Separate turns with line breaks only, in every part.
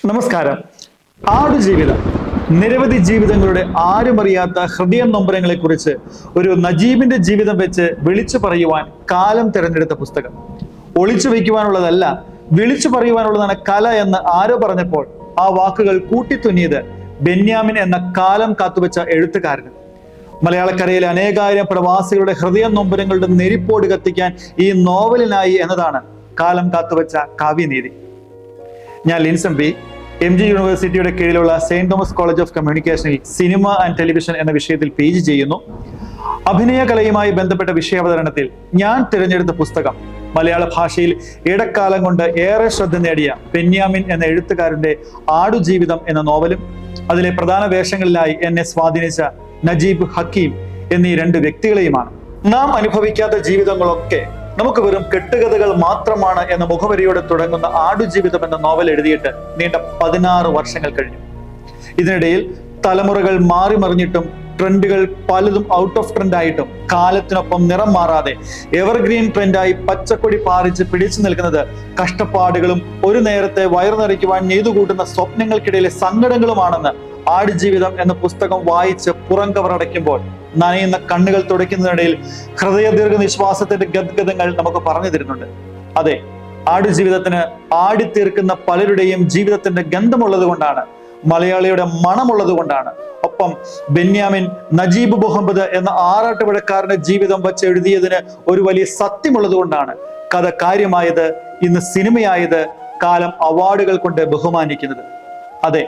നമസ്കാരം. ആടുജീവിതം നിരവധി ജീവിതങ്ങളുടെ ആരുമറിയാത്ത ഹൃദയ നൊമ്പരങ്ങളെ കുറിച്ച് ഒരു നജീബിന്റെ ജീവിതം വെച്ച് വിളിച്ചു പറയുവാൻ കാലം തിരഞ്ഞെടുത്ത പുസ്തകം. ഒളിച്ചു വയ്ക്കുവാനുള്ളതല്ല, വിളിച്ചു പറയുവാനുള്ളതാണ് കല എന്ന് ആരോ പറഞ്ഞപ്പോൾ ആ വാക്കുകൾ കൂട്ടിത്തുന്നിയത് ബെന്യാമിൻ എന്ന കാലം കാത്തുവെച്ച എഴുത്തുകാരന്. മലയാളക്കരയിലെ അനേകായിരം പ്രവാസികളുടെ ഹൃദയ നൊമ്പരങ്ങളുടെ നെരിപ്പോട് കത്തിക്കാൻ ഈ നോവലിനായി എന്നതാണ് കാലം കാത്തുവെച്ച കാവ്യനീതി. ഞാൻ ലിൻസൺ ബി, MG യൂണിവേഴ്സിറ്റിയുടെ കീഴിലുള്ള സെയിന്റ് തോമസ് കോളേജ് ഓഫ് കമ്മ്യൂണിക്കേഷനിൽ സിനിമ ആൻഡ് ടെലിവിഷൻ എന്ന വിഷയത്തിൽ PG ചെയ്യുന്നു. അഭിനയ കലയുമായി ബന്ധപ്പെട്ട വിഷയാവതരണത്തിൽ ഞാൻ തിരഞ്ഞെടുത്ത പുസ്തകം മലയാള ഭാഷയിൽ ഇടക്കാലം കൊണ്ട് ഏറെ ശ്രദ്ധ നേടിയ ബെന്യാമിൻ എന്ന എഴുത്തുകാരന്റെ ആടുജീവിതം എന്ന നോവലും അതിലെ പ്രധാന വേഷങ്ങളിലായി എന്നെ സ്വാധീനിച്ച നജീബ്, ഹക്കീം എന്നീ രണ്ട് വ്യക്തികളെയുമാണ്. നാം അനുഭവിക്കാത്ത ജീവിതങ്ങളൊക്കെ നമുക്ക് വെറും കെട്ടുകഥകൾ മാത്രമാണ് എന്ന മുഖവരിയോടെ തുടങ്ങുന്ന ആടുജീവിതം എന്ന നോവൽ എഴുതിയിട്ട് നീണ്ട 16 വർഷങ്ങൾ കഴിഞ്ഞു. ഇതിനിടയിൽ തലമുറകൾ മാറി മറിഞ്ഞിട്ടും ട്രെൻഡുകൾ പലതും ഔട്ട് ഓഫ് ട്രെൻഡ് ആയിട്ടും കാലത്തിനൊപ്പം നിറം മാറാതെ എവർഗ്രീൻ ട്രെൻഡായി പച്ചക്കൊടി പാറിച്ച് പിടിച്ചു നിൽക്കുന്നത് കഷ്ടപ്പാടുകളും ഒരു നേരത്തെ വയറു നിറയ്ക്കുവാൻ നെയ്തുകൂട്ടുന്ന സ്വപ്നങ്ങൾക്കിടയിലെ സങ്കടങ്ങളുമാണെന്ന് ആടുജീവിതം എന്ന പുസ്തകം വായിച്ച് പുറം കവറടയ്ക്കുമ്പോൾ നനയുന്ന കണ്ണുകൾ തുടയ്ക്കുന്നതിനിടയിൽ ഹൃദയദീർഘ നിശ്വാസത്തിന്റെ ഗദ്ഗതങ്ങൾ നമുക്ക് പറഞ്ഞു തരുന്നുണ്ട്. അതെ, ആടുജീവിതത്തിന് ആടിത്തീർക്കുന്ന പലരുടെയും ജീവിതത്തിന്റെ ഗന്ധമുള്ളത് കൊണ്ടാണ്, മലയാളിയുടെ മണമുള്ളത് കൊണ്ടാണ്, ഒപ്പം ബെന്യാമിൻ നജീബ് മുഹമ്മദ് എന്ന ആറാട്ടുപുഴക്കാരന്റെ ജീവിതം വച്ച് എഴുതിയതിന് ഒരു വലിയ സത്യമുള്ളത് കൊണ്ടാണ് കഥ കാര്യമായത്, ഇന്ന് സിനിമയായത്, കാലം അവാർഡുകൾ കൊണ്ട് ബഹുമാനിക്കുന്നത്. അതെ,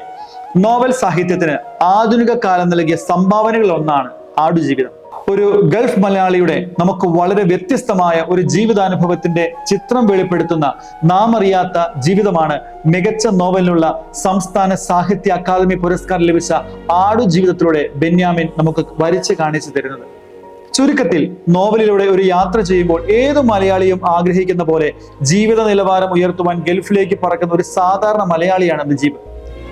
നോവൽ സാഹിത്യത്തിന് ആധുനിക കാലം നൽകിയ സംഭാവനകളിൽ ഒന്നാണ് ആടുജീവിതം. ഒരു ഗൾഫ് മലയാളിയുടെ നമുക്ക് വളരെ വ്യത്യസ്തമായ ഒരു ജീവിതാനുഭവത്തിന്റെ ചിത്രം വെളിപ്പെടുത്തുന്ന നാം അറിയാത്ത ജീവിതമാണ് മികച്ച നോവലിനുള്ള സംസ്ഥാന സാഹിത്യ അക്കാദമി പുരസ്കാരം ലഭിച്ച ആടുജീവിതത്തിലൂടെ ബെന്യാമിൻ നമുക്ക് വരച്ച് കാണിച്ചു തരുന്നത്. ചുരുക്കത്തിൽ, നോവലിലൂടെ ഒരു യാത്ര ചെയ്യുമ്പോൾ ഏതു മലയാളിയും ആഗ്രഹിക്കുന്ന പോലെ ജീവിത നിലവാരം ഉയർത്തുവാൻ ഗൾഫിലേക്ക് പറക്കുന്ന ഒരു സാധാരണ മലയാളിയാണ് നജീബ്.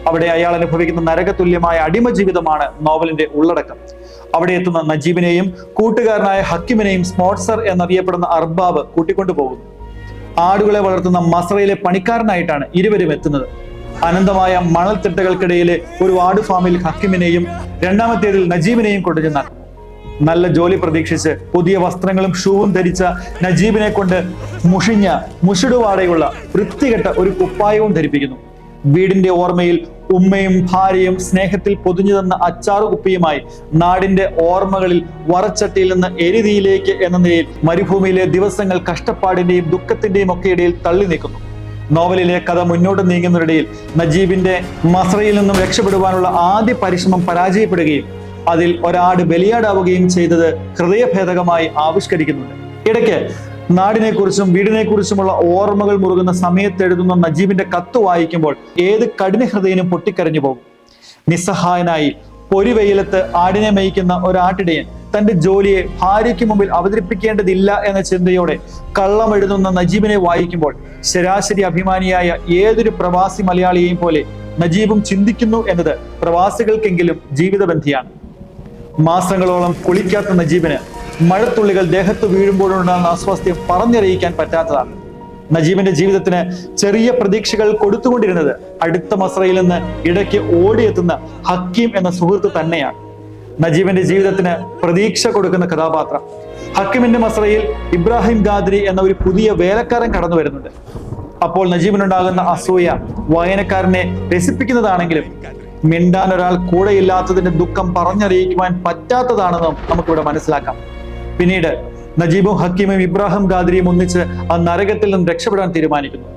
അവിടെ അയാൾ അനുഭവിക്കുന്ന നരകതുല്യമായ അടിമ ജീവിതമാണ് നോവലിന്റെ ഉള്ളടക്കം. അവിടെ എത്തുന്ന നജീബിനെയും കൂട്ടുകാരനായ ഹക്കിമിനെയും സ്പോൺസർ എന്നറിയപ്പെടുന്ന അർബാബ് കൂട്ടിക്കൊണ്ടുപോകുന്നു. ആടുകളെ വളർത്തുന്ന മസ്രയിലെ പണിക്കാരനായിട്ടാണ് ഇരുവരും എത്തുന്നത്. അനന്തമായ മണൽത്തിട്ടകൾക്കിടയിലെ ഒരു ആടു ഫാമിൽ ഹക്കിമിനെയും രണ്ടാമത്തേതിൽ നജീബിനെയും കൊണ്ടുചെന്നാൽ നല്ല ജോലി പ്രതീക്ഷിച്ച് പുതിയ വസ്ത്രങ്ങളും ഷൂവും ധരിച്ച നജീബിനെ കൊണ്ട് മുഷിഞ്ഞ മുഷിടുവാടയുള്ള വൃത്തികെട്ട ഒരു കുപ്പായവും ധരിപ്പിക്കുന്നു. വീടിന്റെ ഓർമ്മയിൽ ഉമ്മയും ഭാര്യയും സ്നേഹത്തിൽ പൊതിഞ്ഞു തന്ന അച്ചാറു കുപ്പിയുമായി നാടിന്റെ ഓർമ്മകളിൽ വറച്ചട്ടിയിൽ നിന്ന് എരിതിയിലേക്ക് എന്ന നിലയിൽ മരുഭൂമിയിലെ ദിവസങ്ങൾ കഷ്ടപ്പാടിന്റെയും ദുഃഖത്തിന്റെയും ഒക്കെ ഇടയിൽ തള്ളി നീക്കുന്നു. നോവലിലെ കഥ മുന്നോട്ട് നീങ്ങുന്നതിനിടയിൽ നജീബിന്റെ മസ്രയിൽ നിന്നും രക്ഷപ്പെടുവാനുള്ള ആദ്യ പരിശ്രമം പരാജയപ്പെടുകയും അതിൽ ഒരാട് ബലിയാടാവുകയും ചെയ്തത് ഹൃദയഭേദകമായി ആവിഷ്കരിക്കുന്നുണ്ട്. ഇടയ്ക്ക് നാടിനെ കുറിച്ചും വീടിനെ കുറിച്ചുമുള്ള ഓർമ്മകൾ മുറുകുന്ന സമയത്ത് എഴുതുന്ന നജീബിന്റെ കത്ത് വായിക്കുമ്പോൾ ഏത് കഠിന ഹൃദയനും പൊട്ടിക്കരഞ്ഞു പോകും. നിസ്സഹായനായി പൊരിവെയിലത്ത് ആടിനെ മേയ്ക്കുന്ന ഒരാട്ടിടയൻ തന്റെ ജോലിയെ ഭാര്യയ്ക്ക് മുമ്പിൽ അവതരിപ്പിക്കേണ്ടതില്ല എന്ന ചിന്തയോടെ കള്ളം എഴുതുന്ന നജീബിനെ വായിക്കുമ്പോൾ ശരാശരി അഭിമാനിയായ ഏതൊരു പ്രവാസി മലയാളിയെയും പോലെ നജീബും ചിന്തിക്കുന്നു എന്നത് പ്രവാസികൾക്കെങ്കിലും ജീവിതബന്ധിയാണ്. മാസങ്ങളോളം കുളിക്കാത്ത നജീബിന് മഴത്തുള്ളികൾ ദേഹത്ത് വീഴുമ്പോഴുണ്ടാകുന്ന അസ്വാസ്ഥ്യം പറഞ്ഞറിയിക്കാൻ പറ്റാത്തതാണ്. നജീബിന്റെ ജീവിതത്തിന് ചെറിയ പ്രതീക്ഷകൾ കൊടുത്തുകൊണ്ടിരുന്നത് അടുത്ത മസ്രയിൽ നിന്ന് ഇടയ്ക്ക് ഓടിയെത്തുന്ന ഹക്കീം എന്ന സുഹൃത്ത് തന്നെയാണ്. നജീബിന്റെ ജീവിതത്തിന് പ്രതീക്ഷ കൊടുക്കുന്ന കഥാപാത്രം. ഹക്കീമിന്റെ മസ്രയിൽ ഇബ്രാഹിം ഗാദ്രി എന്ന ഒരു പുതിയ വേലക്കാരൻ കടന്നു വരുന്നുണ്ട്. അപ്പോൾ നജീബിനുണ്ടാകുന്ന അസൂയ വായനക്കാരനെ രസിപ്പിക്കുന്നതാണെങ്കിലും മിണ്ടാൻ ഒരാൾ കൂടെയില്ലാത്തതിന്റെ ദുഃഖം പറഞ്ഞറിയിക്കുവാൻ പറ്റാത്തതാണെന്നും നമുക്കിവിടെ മനസ്സിലാക്കാം. പിന്നീട് നജീബും ഹക്കീമും ഇബ്രാഹിം ഗാദ്രിയും ഒന്നിച്ച് ആ നരകത്തിൽ നിന്ന് രക്ഷപ്പെടാൻ തീരുമാനിക്കുന്നു.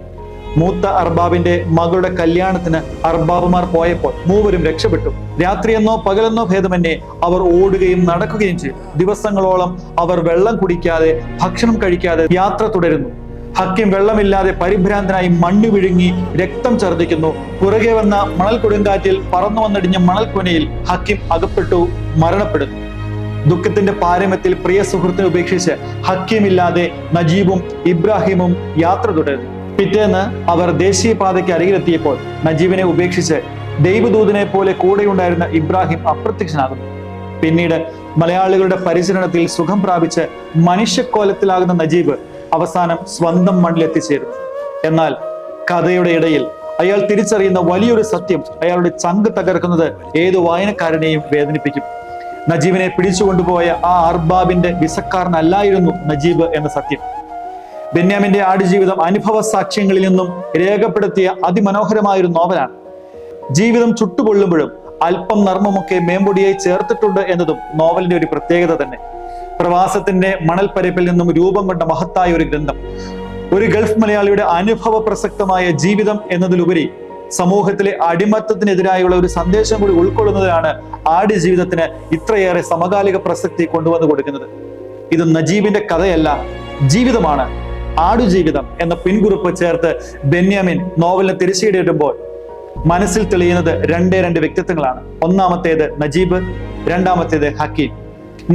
മൂത്ത അർബാബിന്റെ മകളുടെ കല്യാണത്തിന് അർബാബുമാർ പോയപ്പോൾ മൂവരും രക്ഷപ്പെട്ടു. രാത്രിയെന്നോ പകലെന്നോ ഭേദമന്യേ അവർ ഓടുകയും നടക്കുകയും ചെയ്തു. ദിവസങ്ങളോളം അവർ വെള്ളം കുടിക്കാതെ ഭക്ഷണം കഴിക്കാതെ യാത്ര തുടരുന്നു. ഹക്കീം വെള്ളമില്ലാതെ പരിഭ്രാന്തനായി മണ്ണ് വിഴുങ്ങി രക്തം ഛർദ്ദിക്കുന്നു. പുറകെ വന്ന മണൽ കൊടുങ്കാറ്റിൽ പറന്നു വന്നടിഞ്ഞ മണൽക്കൊനയിൽ ഹക്കീം അകപ്പെട്ടു മരണപ്പെടുന്നു. ദുഃഖത്തിന്റെ പാരമ്യത്തിൽ പ്രിയ സുഹൃത്തിനെ ഉപേക്ഷിച്ച് ഹക്കീം ഇല്ലാതെ നജീബും ഇബ്രാഹിമും യാത്ര തുടരുന്നു. പിറ്റേന്ന് അവർ ദേശീയപാതയ്ക്ക് അരികിലെത്തിയപ്പോൾ നജീബിനെ ഉപേക്ഷിച്ച് ദൈവദൂതനെ പോലെ കൂടെയുണ്ടായിരുന്ന ഇബ്രാഹിം അപ്രത്യക്ഷനാകുന്നു. പിന്നീട് മലയാളികളുടെ പരിചരണത്തിൽ സുഖം പ്രാപിച്ച് മനുഷ്യക്കോലത്തിലാകുന്ന നജീബ് അവസാനം സ്വന്തം മണ്ണിലെത്തിച്ചേരുന്നു. എന്നാൽ കഥയുടെ ഇടയിൽ അയാൾ തിരിച്ചറിയുന്ന വലിയൊരു സത്യം അയാളുടെ ചങ്ക് തകർക്കുന്നത് ഏത് വായനക്കാരനെയും വേദനിപ്പിക്കും. നജീബിനെ പിടിച്ചുകൊണ്ടുപോയ ആ അർബാബിന്റെ വിസക്കാരനല്ലായിരുന്നു നജീബ് എന്ന സത്യം. ബെന്യാമിന്റെ ആടുജീവിതം അനുഭവ സാക്ഷ്യങ്ങളിൽ നിന്നും രേഖപ്പെടുത്തിയ അതിമനോഹരമായൊരു നോവലാണ്. ജീവിതം ചുട്ടുപൊള്ളുമ്പോഴും അല്പം നർമ്മമൊക്കെ മേമ്പൊടിയായി ചേർത്തിട്ടുണ്ട് എന്നതും നോവലിന്റെ ഒരു പ്രത്യേകത തന്നെ. പ്രവാസത്തിന്റെ മണൽപ്പരപ്പിൽ നിന്നും രൂപം കൊണ്ട മഹത്തായ ഒരു ഗ്രന്ഥം. ഒരു ഗൾഫ് മലയാളിയുടെ അനുഭവ പ്രസക്തമായ ജീവിതം എന്നതിലുപരി സമൂഹത്തിലെ അടിമത്തത്തിനെതിരായുള്ള ഒരു സന്ദേശം കൂടി ഉൾക്കൊള്ളുന്നതിലാണ് ആടുജീവിതത്തിന് ഇത്രയേറെ സമകാലിക പ്രസക്തി കൊണ്ടുവന്നു കൊടുക്കുന്നത്. ഇത് നജീബിന്റെ കഥയല്ല, ജീവിതമാണ്. ആടുജീവിതം എന്ന പിൻകുറിപ്പ് ചേർത്ത് ബെന്യാമിൻ നോവലിനെ തിരശ്ശീലയിടുമ്പോൾ മനസ്സിൽ തെളിയുന്നത് രണ്ട് വ്യക്തിത്വങ്ങളാണ്. ഒന്നാമത്തേത് നജീബ്, രണ്ടാമത്തേത് ഹക്കീം.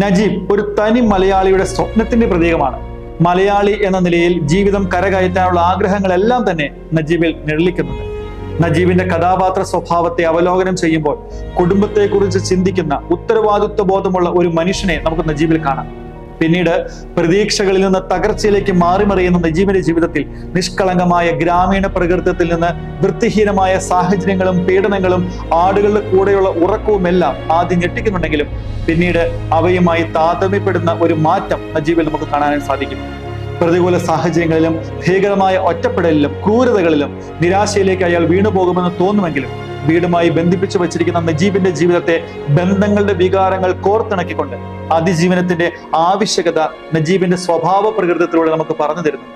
നജീബ് ഒരു തനി മലയാളിയുടെ സ്വപ്നത്തിന്റെ പ്രതീകമാണ്. മലയാളി എന്ന നിലയിൽ ജീവിതം കരകയറ്റാനുള്ള ആഗ്രഹങ്ങളെല്ലാം തന്നെ നജീബിൽ നിഴലിക്കുന്നുണ്ട്. നജീബിന്റെ കഥാപാത്ര സ്വഭാവത്തെ അവലോകനം ചെയ്യുമ്പോൾ കുടുംബത്തെക്കുറിച്ച് ചിന്തിക്കുന്ന ഉത്തരവാദിത്വ ബോധമുള്ള ഒരു മനുഷ്യനെ നമുക്ക് നജീബിൽ കാണാം. പിന്നീട് പ്രതീക്ഷകളിൽ നിന്ന് തകർച്ചയിലേക്ക് മാറിമറിയുന്ന നജീബിന്റെ ജീവിതത്തിൽ നിഷ്കളങ്കമായ ഗ്രാമീണ പ്രകൃതത്തിൽ നിന്ന് വൃത്തിഹീനമായ സാഹചര്യങ്ങളും പീഡനങ്ങളും ആടുകളുടെ കൂടെയുള്ള ഉറക്കവും എല്ലാം ആദ്യം ഞെട്ടിക്കുന്നുണ്ടെങ്കിലും പിന്നീട് അവയുമായി താരതമ്യപ്പെടുന്ന ഒരു മാറ്റം നജീബിൽ നമുക്ക് കാണാൻ സാധിക്കും. പ്രതികൂല സാഹചര്യങ്ങളിലും ഭീകരമായ ഒറ്റപ്പെടലിലും ക്രൂരതകളിലും നിരാശയിലേക്ക് അയാൾ വീണുപോകുമെന്ന് തോന്നുമെങ്കിലും വീടുമായി ബന്ധിപ്പിച്ചു വച്ചിരിക്കുന്ന നജീബിന്റെ ജീവിതത്തെ ബന്ധങ്ങളുടെ വികാരങ്ങൾ കോർത്തിണക്കിക്കൊണ്ട് അതിജീവനത്തിന്റെ ആവശ്യകത നജീബിന്റെ സ്വഭാവ പ്രകൃതത്തിലൂടെ നമുക്ക് പറഞ്ഞു തരുന്നുണ്ട്.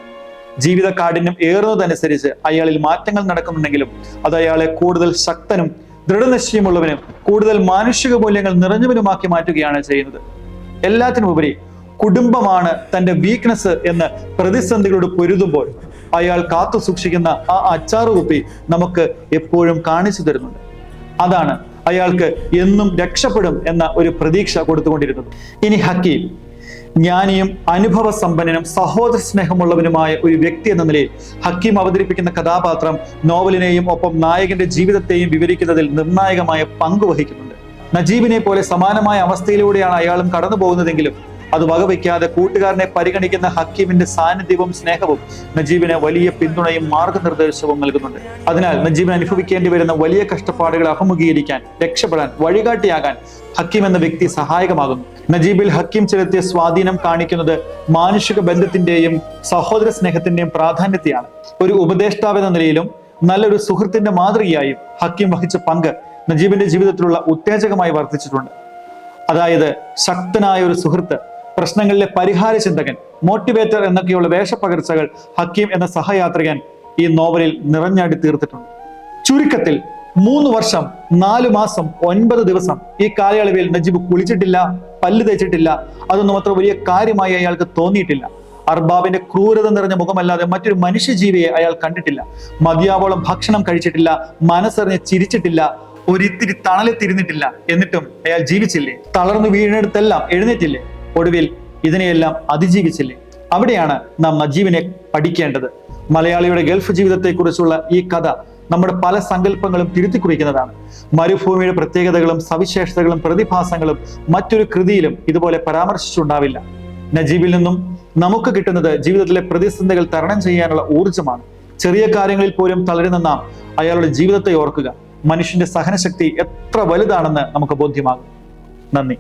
ജീവിത കാഠിന്യം ഏറുന്നതനുസരിച്ച് അയാളിൽ മാറ്റങ്ങൾ നടക്കുന്നുണ്ടെങ്കിലും അത് അയാളെ കൂടുതൽ ശക്തനും ദൃഢനിശ്ചയമുള്ളവനും കൂടുതൽ മാനുഷിക മൂല്യങ്ങൾ നിറഞ്ഞവനുമാക്കി മാറ്റുകയാണ് ചെയ്യുന്നത്. എല്ലാത്തിനുമുപരി കുടുംബമാണ് തന്റെ വീക്ക്നെസ് എന്ന് പ്രതിസന്ധികളോട് പൊരുതുമ്പോൾ അയാൾ കാത്തു സൂക്ഷിക്കുന്ന ആ അച്ചാറ് കുപ്പി നമുക്ക് എപ്പോഴും കാണിച്ചു തരുന്നുണ്ട്. അതാണ് അയാൾക്ക് എന്നും രക്ഷപ്പെടും എന്ന ഒരു പ്രതീക്ഷ കൊടുത്തുകൊണ്ടിരുന്നത്. ഇനി ഹക്കീം, ജ്ഞാനിയും അനുഭവ സമ്പന്നനും സഹോദര സ്നേഹമുള്ളവനുമായ ഒരു വ്യക്തി എന്ന നിലയിൽ ഹക്കീം അവതരിപ്പിക്കുന്ന കഥാപാത്രം നോവലിനെയും ഒപ്പം നായകന്റെ ജീവിതത്തെയും വിവരിക്കുന്നതിൽ നിർണായകമായ പങ്ക് വഹിക്കുന്നുണ്ട്. നജീബിനെ പോലെ സമാനമായ അവസ്ഥയിലൂടെയാണ് അയാളും കടന്നു പോകുന്നതെങ്കിലും അത് വകവയ്ക്കാതെ കൂട്ടുകാരനെ പരിഗണിക്കുന്ന ഹക്കീമിന്റെ സാന്നിധ്യവും സ്നേഹവും നജീബിന് വലിയ പിന്തുണയും മാർഗനിർദ്ദേശവും നൽകുന്നുണ്ട്. അതിനാൽ നജീബിന് അനുഭവിക്കേണ്ടി വരുന്ന വലിയ കഷ്ടപ്പാടുകൾ അഭിമുഖീകരിക്കാൻ, രക്ഷപ്പെടാൻ, വഴികാട്ടിയാകാൻ ഹക്കീം എന്ന വ്യക്തി സഹായകമാകുന്നു. നജീബിൽ ഹക്കീം ചെലുത്തിയ സ്വാധീനം കാണിക്കുന്നത് മാനുഷിക ബന്ധത്തിന്റെയും സഹോദര സ്നേഹത്തിന്റെയും പ്രാധാന്യത്തെയാണ്. ഒരു ഉപദേഷ്ടാവെന്ന നിലയിലും നല്ലൊരു സുഹൃത്തിന്റെ മാതൃകയായും ഹക്കീം വഹിച്ച പങ്ക് നജീബിന്റെ ജീവിതത്തിലുള്ള ഉത്തേജകമായി വർദ്ധിച്ചിട്ടുണ്ട്. അതായത് ശക്തനായ ഒരു സുഹൃത്ത്, പ്രശ്നങ്ങളിലെ പരിഹാര ചിന്തകൻ, മോട്ടിവേറ്റർ എന്നൊക്കെയുള്ള വേഷപ്പകർച്ചകൾ ഹക്കീം എന്ന സഹയാത്രികൻ ഈ നോവലിൽ നിറഞ്ഞാടി തീർത്തിട്ടുണ്ട്. ചുരുക്കത്തിൽ 3 വർഷം 4 മാസം 9 ദിവസം ഈ കാലയളവിൽ നജീബ് കുളിച്ചിട്ടില്ല, പല്ല് തേച്ചിട്ടില്ല. അതൊന്നും അത്ര വലിയ കാര്യമായി അയാൾക്ക് തോന്നിയിട്ടില്ല. അർബാബിന്റെ ക്രൂരത നിറഞ്ഞ മുഖമല്ലാതെ മറ്റൊരു മനുഷ്യജീവിയെ അയാൾ കണ്ടിട്ടില്ല. മതിയാവോളം ഭക്ഷണം കഴിച്ചിട്ടില്ല, മനസ്സറിഞ്ഞ് ചിരിച്ചിട്ടില്ല, ഒരിത്തിരി തണലെത്തിരുന്നിട്ടില്ല. എന്നിട്ടും അയാൾ ജീവിച്ചില്ലേ? തളർന്നു വീണെടുത്തെല്ലാം എഴുന്നേറ്റില്ലേ? ഒടുവിൽ ഇതിനെയെല്ലാം അതിജീവിച്ചില്ലേ? അവിടെയാണ് നാം നജീബിനെ പഠിക്കേണ്ടത്. മലയാളിയുടെ ഗൾഫ് ജീവിതത്തെക്കുറിച്ചുള്ള ഈ കഥ നമ്മുടെ പല സങ്കല്പങ്ങളും തിരുത്തി കുറിക്കുന്നതാണ്. മരുഭൂമിയുടെ പ്രത്യേകതകളും സവിശേഷതകളും പ്രതിഭാസങ്ങളും മറ്റൊരു കൃതിയിലും ഇതുപോലെ പരാമർശിച്ചുണ്ടാവില്ല. നജീബിൽ നിന്നും നമുക്ക് കിട്ടുന്നത് ജീവിതത്തിലെ പ്രതിസന്ധികൾ തരണം ചെയ്യാനുള്ള ഊർജ്ജമാണ്. ചെറിയ കാര്യങ്ങളിൽ പോലും തളരുന്ന നാം അയാളുടെ ജീവിതത്തെ ഓർക്കുക. മനുഷ്യന്റെ സഹനശക്തി എത്ര വലുതാണെന്ന് നമുക്ക് ബോധ്യമാകും. നന്ദി.